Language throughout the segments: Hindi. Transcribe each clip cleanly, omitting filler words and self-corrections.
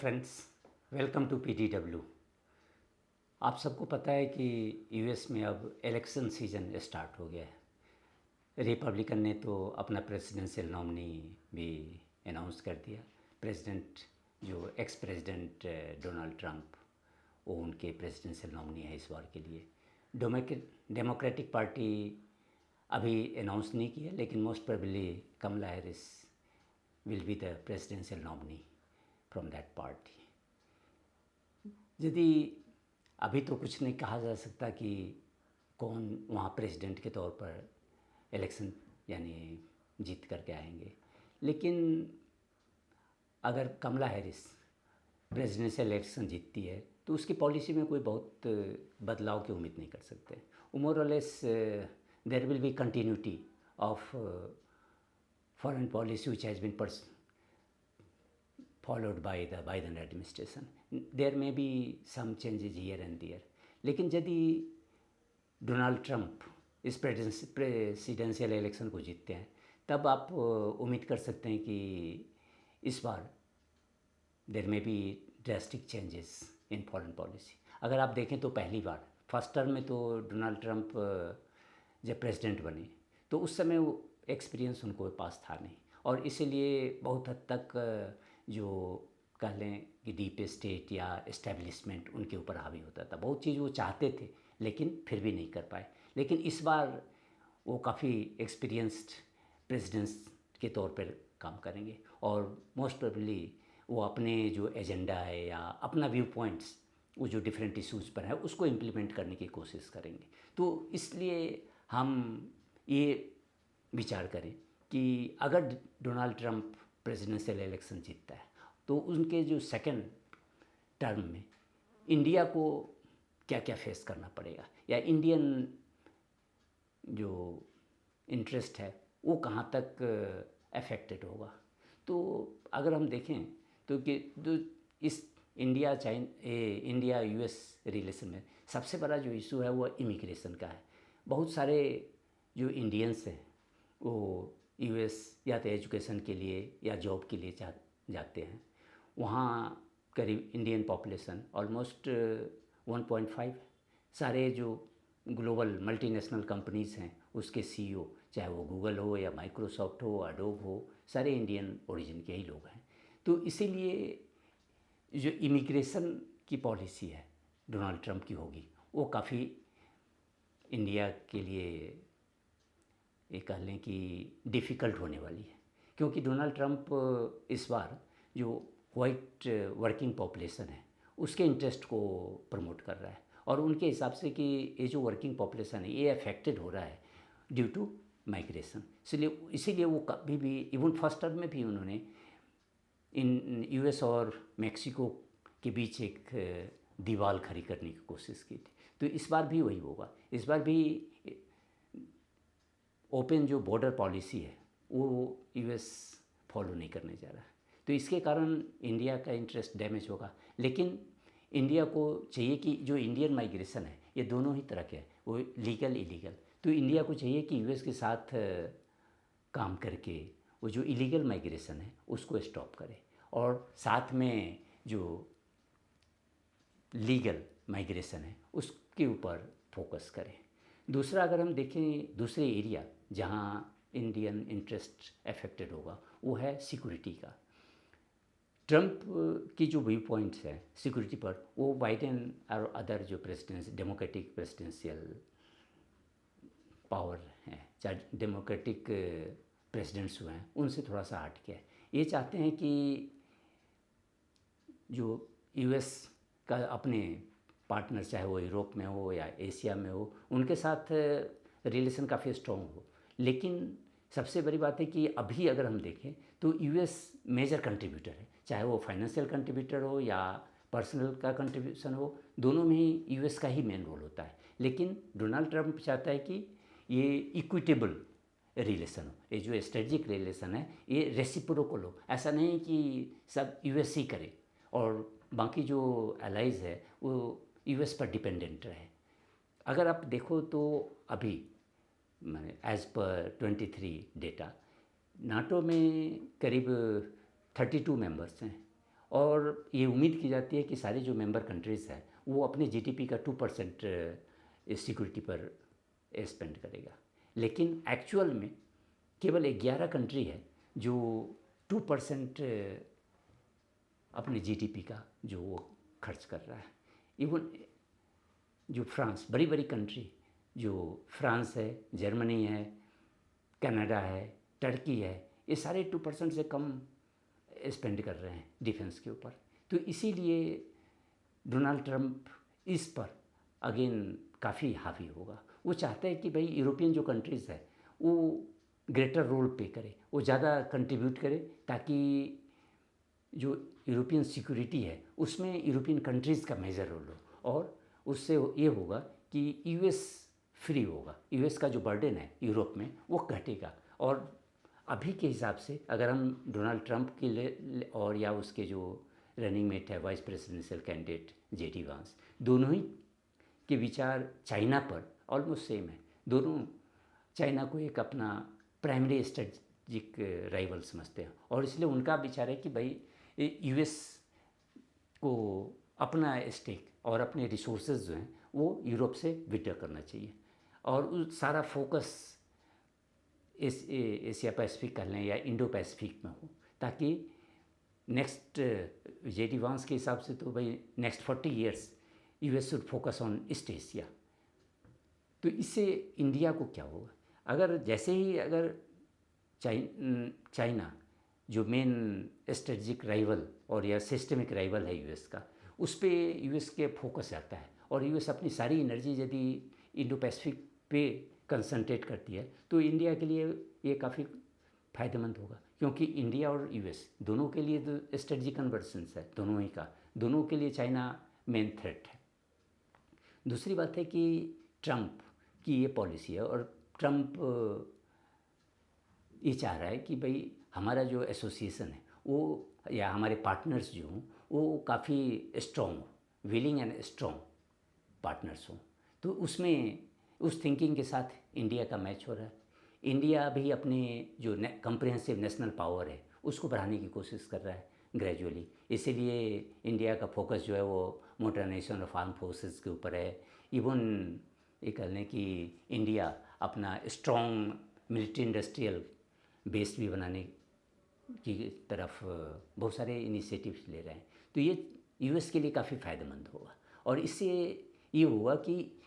Friends, welcome to PDW. आप सबको पता है कि यूएस में अब इलेक्शन सीजन स्टार्ट हो गया है। रिपब्लिकन ने तो अपना प्रेसिडेंशियल नॉमिनी भी अनाउंस कर दिया। प्रेसिडेंट जो एक्स प्रेसिडेंट डोनाल्ड ट्रंप, वो उनके प्रेसिडेंशियल नॉमिनी है इस बार के लिए। डेमोक्रेटिक पार्टी अभी अनाउंस नहीं किया, लेकिन most probably Kamala Harris will be the presidential nominee from that party. यदि अभी तो कुछ नहीं कहा जा सकता कि कौन वहाँ प्रेसिडेंट के तौर पर इलेक्शन यानी जीत करके आएंगे, लेकिन अगर कमला हैरिस प्रेसिडेंशियल इलेक्शन जीतती है तो उसकी पॉलिसी में कोई बहुत बदलाव की उम्मीद नहीं कर सकते। मोर और less there will be continuity of foreign policy which has been followed by the Biden administration. There may be some changes here and there. लेकिन यदि डोनाल्ड ट्रंप इस प्रेसिडेंशियल इलेक्शन को जीतते हैं तब आप उम्मीद कर सकते हैं कि इस बार there may be drastic changes in foreign policy. अगर आप देखें तो पहली बार फर्स्ट टर्म में तो डोनाल्ड ट्रंप जब प्रेसिडेंट बने तो उस समय वो एक्सपीरियंस उनको पास था नहीं, और इसीलिए बहुत हद तक जो कह लें कि डीप स्टेट या एस्टेब्लिशमेंट उनके ऊपर हावी होता था। बहुत चीज़ वो चाहते थे लेकिन फिर भी नहीं कर पाए। लेकिन इस बार वो काफ़ी एक्सपीरियंस्ड प्रेसिडेंट के तौर पर काम करेंगे, और मोस्ट प्रोबेबली वो अपने जो एजेंडा है या अपना व्यू पॉइंट्स वो जो डिफरेंट इश्यूज़ पर है उसको इम्प्लीमेंट करने की कोशिश करेंगे। तो इसलिए हम ये विचार करें कि अगर डोनाल्ड ट्रंप प्रेसिडेंशियल इलेक्शन जीतता है तो उनके जो सेकंड टर्म में इंडिया को क्या क्या फेस करना पड़ेगा, या इंडियन जो इंटरेस्ट है वो कहाँ तक अफेक्टेड होगा। तो अगर हम देखें तो कि इस इंडिया यूएस रिलेशन में सबसे बड़ा जो इशू है वो इमिग्रेशन का है। बहुत सारे जो इंडियंस हैं वो यूएस या तो एजुकेशन के लिए या जॉब के लिए जाते हैं। वहाँ करीब इंडियन पॉपुलेशन ऑलमोस्ट 1.5। सारे जो ग्लोबल मल्टीनेशनल कंपनीज़ हैं उसके सीईओ, चाहे वो गूगल हो या माइक्रोसॉफ्ट हो, एडोब हो, सारे इंडियन ओरिजिन के ही लोग हैं। तो इसीलिए जो इमिग्रेशन की पॉलिसी है डोनाल्ड ट्रंप की होगी वो काफ़ी इंडिया के लिए ये कह लें कि डिफ़िकल्ट होने वाली है, क्योंकि डोनाल्ड ट्रंप इस बार जो वाइट वर्किंग पॉपुलेशन है उसके इंटरेस्ट को प्रमोट कर रहा है, और उनके हिसाब से कि ये जो वर्किंग पॉपुलेशन है ये अफेक्टेड हो रहा है ड्यू टू माइग्रेशन। इसीलिए वो कभी भी इवन फर्स्ट टर्म में भी उन्होंने इन यूएस और मेक्सिको के बीच एक दीवार खड़ी करने की कोशिश की थी। तो इस बार भी वही होगा। इस बार भी ओपन जो बॉर्डर पॉलिसी है वो यूएस फॉलो नहीं करने जा रहा है। तो इसके कारण इंडिया का इंटरेस्ट डैमेज होगा। लेकिन इंडिया को चाहिए कि जो इंडियन माइग्रेशन है ये दोनों ही तरह के है, वो लीगल इलीगल। तो इंडिया को चाहिए कि यूएस के साथ काम करके वो जो इलीगल माइग्रेशन है उसको स्टॉप करे, और साथ में जो लीगल माइग्रेशन है उसके ऊपर फोकस करें। दूसरा, अगर हम देखें दूसरे एरिया जहाँ इंडियन इंटरेस्ट अफेक्टेड होगा वो है सिक्योरिटी का। ट्रंप की जो व्यू पॉइंट्स हैं सिक्योरिटी पर वो बाइडेन और अदर जो डेमोक्रेटिक प्रेसिडेंशियल पावर हैं, चाहे डेमोक्रेटिक प्रेसिडेंट्स हुए हैं, उनसे थोड़ा सा हट के ये चाहते हैं कि जो यूएस का अपने पार्टनर, चाहे वो यूरोप में हो या एशिया में हो, उनके साथ रिलेशन काफ़ी स्ट्रॉन्ग हो। लेकिन सबसे बड़ी बात है कि अभी अगर हम देखें तो यूएस मेजर कंट्रीब्यूटर है, चाहे वो फाइनेंशियल कंट्रीब्यूटर हो या पर्सनल का कंट्रीब्यूशन हो, दोनों में ही यूएस का ही मेन रोल होता है। लेकिन डोनाल्ड ट्रंप चाहता है कि ये इक्विटेबल रिलेशन हो, ये जो स्ट्रेटजिक रिलेशन है ये रेसिप्रोकल हो। ऐसा नहीं कि सब यूएस ही करे और बाकी जो एलाइज है वो यूएस पर डिपेंडेंट रहे। अगर आप देखो तो अभी मैंने एज़ पर 23 डेटा नाटो में करीब 32 मेंबर्स हैं, और ये उम्मीद की जाती है कि सारे जो मेंबर कंट्रीज़ हैं वो अपने जीडीपी का 2% सिक्योरिटी पर स्पेंड करेगा। लेकिन एक्चुअल में केवल 11 कंट्री है जो 2% अपने जीडीपी का जो वो खर्च कर रहा है। इवन जो फ्रांस, बड़ी बड़ी कंट्री जो फ्रांस है, जर्मनी है, कनाडा है, टर्की है, ये सारे 2% से कम स्पेंड कर रहे हैं डिफेंस के ऊपर। तो इसीलिए डोनाल्ड ट्रंप इस पर अगेन काफ़ी हावी होगा। वो चाहते हैं कि भाई यूरोपियन जो कंट्रीज़ है वो ग्रेटर रोल पे करे, वो ज़्यादा कंट्रीब्यूट करे, ताकि जो यूरोपियन सिक्योरिटी है उसमें यूरोपियन कंट्रीज़ का मेजर रोल हो, और उससे ये होगा कि यूएस फ्री होगा, यूएस का जो बर्डन है यूरोप में वो घटेगा। और अभी के हिसाब से अगर हम डोनाल्ड ट्रंप के लिए और या उसके जो रनिंग मेट है वाइस प्रेसिडेंशियल कैंडिडेट जेडी वांस, दोनों ही के विचार चाइना पर ऑलमोस्ट सेम है। दोनों चाइना को एक अपना प्राइमरी स्ट्रेटजिक राइवल समझते हैं, और इसलिए उनका विचार है कि भाई यूएस को अपना स्टेक और अपने रिसोर्सेज जो हैं वो यूरोप से विड्रॉ करना चाहिए, और उस सारा फोकस एशिया पैसिफिक कर लें या इंडो पैसिफिक में हो, ताकि नेक्स्ट जेडी वांस के हिसाब से तो भाई next 40 years US should focus on east Asia. तो इससे इंडिया को क्या होगा, अगर जैसे ही अगर चाइना जो मेन स्ट्रेटजिक राइवल और या सिस्टमिक राइवल है यूएस का, उस पर यूएस के फोकस आता है, और यूएस अपनी सारी एनर्जी यदि इंडो पैसिफिक पे कंसंट्रेट करती है तो इंडिया के लिए ये काफ़ी फ़ायदेमंद होगा, क्योंकि इंडिया और यूएस दोनों के लिए तो स्ट्रेटजिक कन्वर्सेंस है दोनों ही का, दोनों के लिए चाइना मेन थ्रेट है। दूसरी बात है कि ट्रंप की ये पॉलिसी है, और ट्रंप ये चाह रहा है कि भाई हमारा जो एसोसिएशन है वो या हमारे पार्टनर्स जो हों वो काफ़ी स्ट्रॉन्ग हो, विलिंग एंड स्ट्रॉन्ग पार्टनर्स हों। तो उसमें उस थिंकिंग के साथ इंडिया का मैच हो रहा है। इंडिया भी अपने जो कम्प्रिहेंसिव नेशनल पावर है उसको बढ़ाने की कोशिश कर रहा है ग्रेजुअली, इसीलिए इंडिया का फोकस जो है वो मॉडर्नाइजेशन ऑफ आर्म फोर्सेस के ऊपर है। इवन ये कह लें कि इंडिया अपना स्ट्रॉन्ग मिलिट्री इंडस्ट्रियल बेस भी बनाने की तरफ बहुत सारे इनिशिएटिव्स ले रहे हैं। तो ये यूएस के लिए काफ़ी फ़ायदेमंद होगा, और इससे ये होगा कि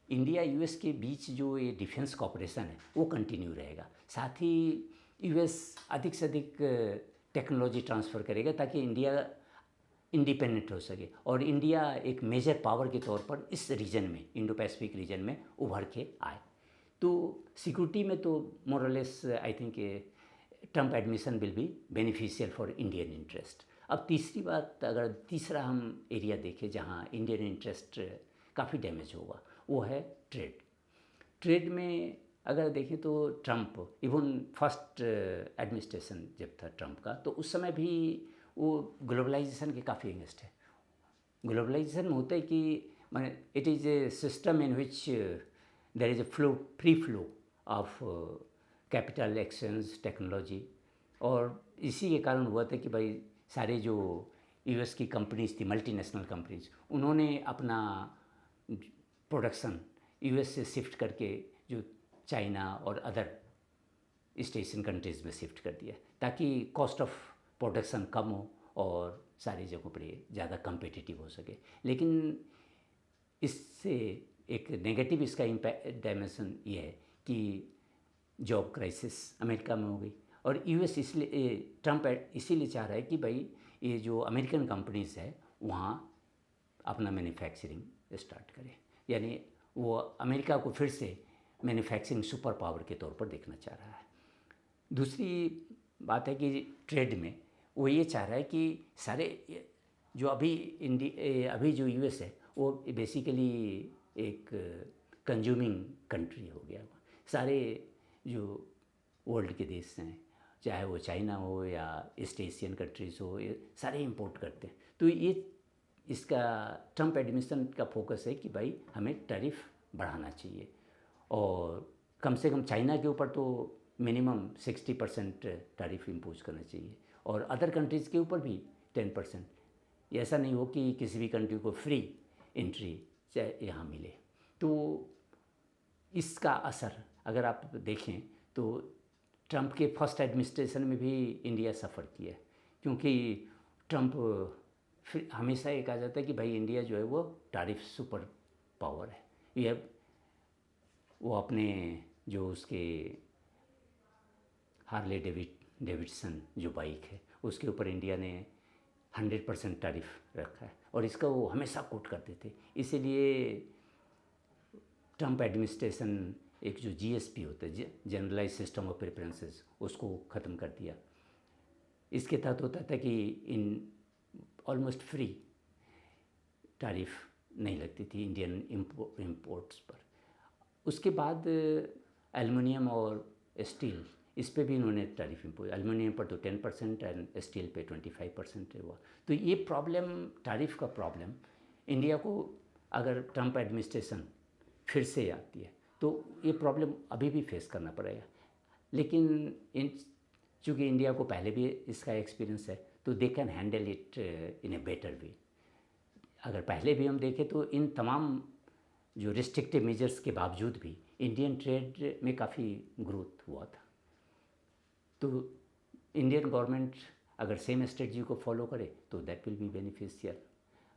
इंडिया यूएस के बीच जो ये डिफेंस कॉपरेशन है वो कंटिन्यू रहेगा। साथ ही यूएस अधिक से अधिक टेक्नोलॉजी ट्रांसफ़र करेगा ताकि इंडिया इंडिपेंडेंट हो सके, और इंडिया एक मेजर पावर के तौर पर इस रीजन में, इंडो पैसिफिक रीजन में उभर के आए। तो सिक्योरिटी में तो more or less I think Trump administration will be beneficial for Indian interest. अब तीसरी बात, अगर तीसरा हम एरिया देखें जहाँ इंडियन इंटरेस्ट काफ़ी डैमेज होगा, वो है ट्रेड। ट्रेड में अगर देखें तो ट्रंप इवन फर्स्ट एडमिनिस्ट्रेशन जब था ट्रंप का, तो उस समय भी वो ग्लोबलाइजेशन के काफ़ी अगेंस्ट है। ग्लोबलाइजेशन में होता है कि माने it is a system in which there is a free flow of capital, exchange, technology, और इसी के कारण हुआ था कि भाई सारे जो यूएस की कंपनीज थी, मल्टीनेशनल कंपनीज, उन्होंने अपना प्रोडक्शन यूएस से शिफ्ट करके जो चाइना और अदर ईस्ट एशियन कंट्रीज़ में शिफ्ट कर दिया, ताकि कॉस्ट ऑफ प्रोडक्शन कम हो और सारी जगहों पर ज़्यादा कम्पिटिटिव हो सके। लेकिन इससे एक नेगेटिव इसका इम्पैक्ट डायमेंशन ये है कि जॉब क्राइसिस अमेरिका में हो गई, और यूएस इसलिए ट्रंप इसीलिए चाह रहा है कि भाई ये जो अमेरिकन कंपनीज़ है वहाँ अपना मैन्युफैक्चरिंग स्टार्ट करे, यानी वो अमेरिका को फिर से मैन्युफैक्चरिंग सुपर पावर के तौर पर देखना चाह रहा है। दूसरी बात है कि ट्रेड में वो ये चाह रहा है कि सारे जो अभी जो यूएस है वो बेसिकली एक कंज्यूमिंग कंट्री हो गया। सारे जो वर्ल्ड के देश हैं, चाहे वो चाइना हो या ईस्ट एशियन कंट्रीज़ हो, ये सारे इंपोर्ट करते हैं। तो ये इसका ट्रंप एडमिनिस्ट्रेशन का फोकस है कि भाई हमें टैरिफ बढ़ाना चाहिए, और कम से कम चाइना के ऊपर तो मिनिमम 60% टैरिफ इम्पोज करना चाहिए, और अदर कंट्रीज़ के ऊपर भी 10%। ये ऐसा नहीं हो कि किसी भी कंट्री को फ्री एंट्री चाहे यहाँ मिले। तो इसका असर अगर आप देखें तो ट्रंप के फर्स्ट एडमिनिस्ट्रेशन में भी इंडिया सफ़र किया है, क्योंकि ट्रंप फिर हमेशा ये कहा जाता है कि भाई इंडिया जो है वो टैरिफ सुपर पावर है। ये वो अपने जो उसके हार्ले डेविडसन जो बाइक है उसके ऊपर इंडिया ने 100% टैरिफ रखा है और इसका वो हमेशा कोट करते थे। इसीलिए ट्रंप एडमिनिस्ट्रेशन एक जो जीएसपी होता है, जनरलाइज सिस्टम ऑफ प्रेफरेंसेस, उसको ख़त्म कर दिया। इसके तहत होता था कि इन ऑलमोस्ट फ्री टैरिफ नहीं लगती थी इंडियन इंपोर्ट्स पर। उसके बाद एल्युमिनियम और स्टील, इस पे भी इन्होंने टैरिफ इम्पोज, एल्युमिनियम पर तो 10% एंड स्टील पे 25% हुआ। तो ये प्रॉब्लम, टैरिफ का प्रॉब्लम इंडिया को अगर ट्रंप एडमिनिस्ट्रेशन फिर से आती है तो ये प्रॉब्लम अभी भी फेस करना पड़ेगा। लेकिन चूँकि इंडिया को पहले भी इसका एक्सपीरियंस है तो they can handle it in a better way. अगर पहले भी हम देखें तो इन तमाम जो रिस्ट्रिक्टिव मेजर्स के बावजूद भी इंडियन ट्रेड में काफ़ी ग्रोथ हुआ था। तो इंडियन गवर्नमेंट अगर सेम स्ट्रेटजी को फॉलो करे तो that will be beneficial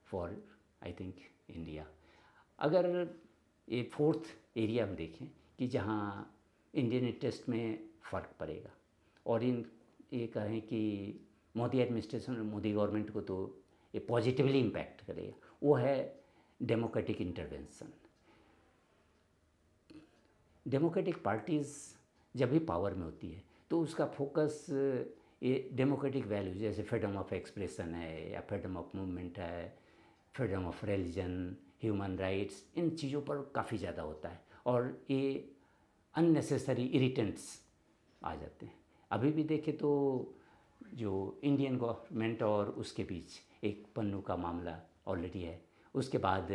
for I think India. अगर ये फोर्थ एरिया हम देखें कि जहाँ इंडियन इंटरेस्ट में फ़र्क पड़ेगा और ये कहें कि मोदी एडमिनिस्ट्रेशन, मोदी गवर्नमेंट को तो ये पॉजिटिवली इम्पैक्ट करेगा, वो है डेमोक्रेटिक इंटरवेंशन। डेमोक्रेटिक पार्टीज़ जब भी पावर में होती है तो उसका फोकस ये डेमोक्रेटिक वैल्यूज जैसे फ्रीडम ऑफ एक्सप्रेशन है या फ्रीडम ऑफ मूवमेंट है, freedom of religion, human rights, इन चीज़ों पर काफ़ी ज़्यादा होता है और ये अननेसेसरी इरिटेंट्स आ जाते हैं। अभी भी देखें तो जो इंडियन गवर्नमेंट और उसके बीच एक पन्नू का मामला ऑलरेडी है, उसके बाद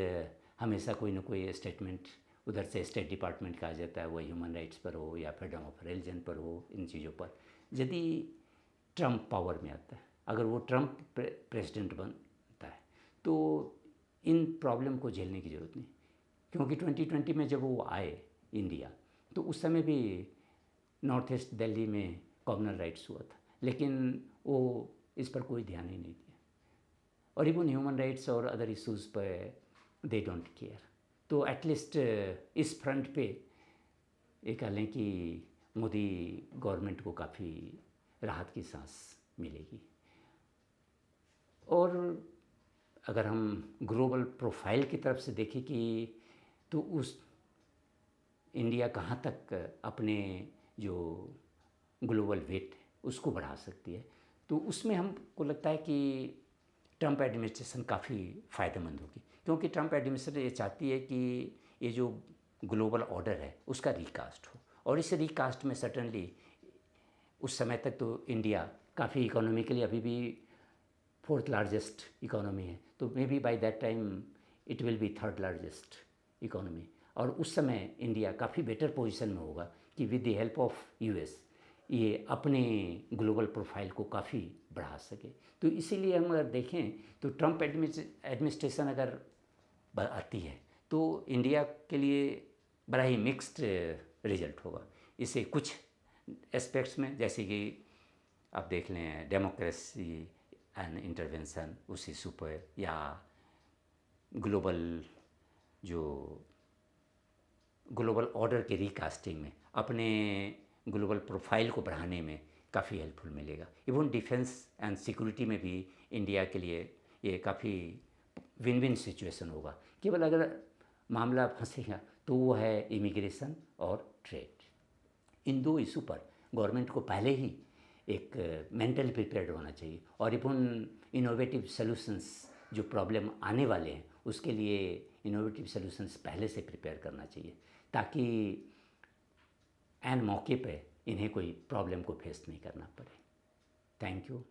हमेशा कोई ना कोई स्टेटमेंट उधर से स्टेट डिपार्टमेंट का आ जाता है, वो ह्यूमन राइट्स पर हो या फ्रीडम ऑफ रिलीजन पर हो, इन चीज़ों पर। यदि ट्रंप पावर में आता है, अगर वो ट्रंप प्रेसिडेंट बनता है तो इन प्रॉब्लम को झेलने की ज़रूरत नहीं, क्योंकि 2020 में जब वो आए इंडिया तो उस समय भी नॉर्थ ईस्ट दिल्ली में कॉमनल राइट्स हुआ था, लेकिन वो इस पर कोई ध्यान ही नहीं दिया और इवन ह्यूमन राइट्स और अदर इश्यूज़ पर दे डोंट केयर। तो एटलीस्ट इस फ्रंट पे ये कह लें कि मोदी गवर्नमेंट को काफ़ी राहत की सांस मिलेगी। और अगर हम ग्लोबल प्रोफाइल की तरफ से देखें कि तो उस इंडिया कहाँ तक अपने जो ग्लोबल वेट है उसको बढ़ा सकती है, तो उसमें हमको लगता है कि ट्रंप एडमिनिस्ट्रेशन काफ़ी फ़ायदेमंद होगी, क्योंकि ट्रंप एडमिनिस्ट्रेशन ये चाहती है कि ये जो ग्लोबल ऑर्डर है उसका रिकास्ट हो और इस रिकास्ट में सर्टनली उस समय तक तो इंडिया काफ़ी इकोनॉमिकली अभी भी 4th लार्जेस्ट इकोनॉमी है, तो may be by that time it will be 3rd largest economy और उस समय इंडिया काफ़ी बेटर पोजीशन में होगा कि with the help of US ये अपने ग्लोबल प्रोफाइल को काफ़ी बढ़ा सके। तो इसीलिए हम अगर देखें तो ट्रंप एडमिनिस्ट्रेशन अगर आती है तो इंडिया के लिए बड़ा ही मिक्स्ड रिजल्ट होगा। इसे कुछ एस्पेक्ट्स में जैसे कि आप देख लें डेमोक्रेसी एंड इंटरवेंशन उस इशू पर, या ग्लोबल जो ग्लोबल ऑर्डर के रिकास्टिंग में अपने ग्लोबल प्रोफाइल को बढ़ाने में काफ़ी हेल्पफुल मिलेगा। इवन डिफेंस एंड सिक्योरिटी में भी इंडिया के लिए ये काफ़ी विन विन सिचुएशन होगा। केवल अगर मामला फंसेगा तो वो है इमिग्रेशन और ट्रेड। इन दो इशू पर गवर्नमेंट को पहले ही एक मेंटली प्रिपेयर्ड होना चाहिए और इवन इनोवेटिव सॉल्यूशंस जो प्रॉब्लम आने वाले हैं उसके लिए इनोवेटिव सॉल्यूशंस पहले से प्रिपेयर करना चाहिए, ताकि एन मौके पे इन्हें कोई प्रॉब्लम को फेस नहीं करना पड़े। Thank you.